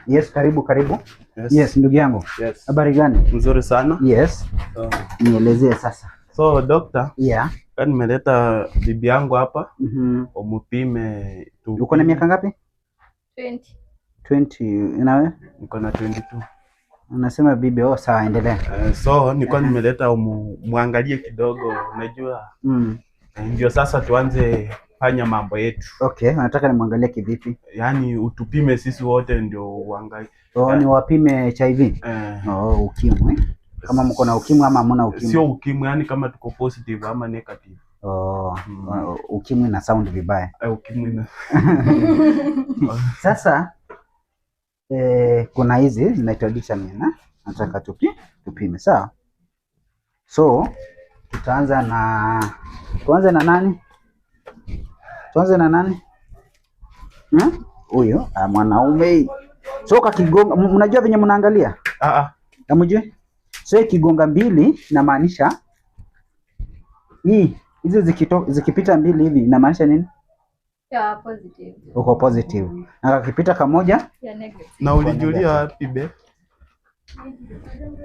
Yes, karibu karibu. Yes. Yes, ndugu yangu. Yes. Habari gani? Mzuri sana. Yes. Nielezee sasa. So doctor, Yeah. nimeleta bibi yangu hapa Umupime. tu. Uko na miaka ngapi? 20. 20. Nawe? Niko na 22. Unasema bibi, sawa, endelea. So nilikuwa nimeleta muangalie kidogo, unajua. Ndio sasa tuanze fanya mambo yetu. Okay, unataka nimwangalie kivipi? Yaani utupime sisi wote ndio uangalie. Ni wapime HIV? Ukimwi. Kama mko na ukimwi ama hamna ukimwi? Sio ukimwi, yani kama tuko positive ama negative. Ukimwi na sound vibaya. Ukimwi na. Sasa kuna hizi zinaitwa vitamin, nataka tupime, sawa? So tuanze na nani? Tuanze na nani? Huyo mwanaume. So kakigonga, mnajua venye mnaangalia? Hamjui? So kigonga mbili inamaanisha hizi zikipita mbili hivi inamaanisha nini? Yeah, positive. Uko positive. Na kakipita kamoja? Yeah, negative. Na ulijulia wapi be?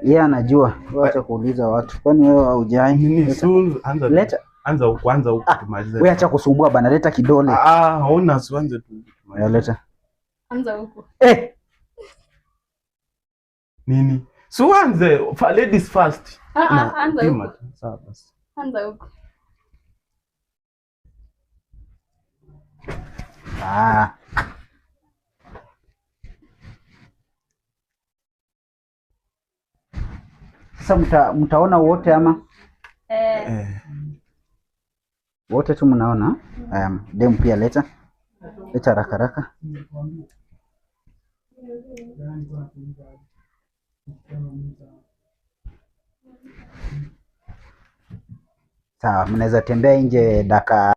Yeye anajua. Acha kuuliza watu. Kwani wewe haujai? Anza huko tumalize. Wewe acha kusumbua bana, leta kidole. Hauna uanze tu. Leta. Anza huko. Nini? Suanze, ladies first. Anza huko. Sawa basi. Anza huko. Sasa mtaona wote ama? Wote tu mnaona? Dem pia leta haraka. Sawa, mnaweza tembea nje dakika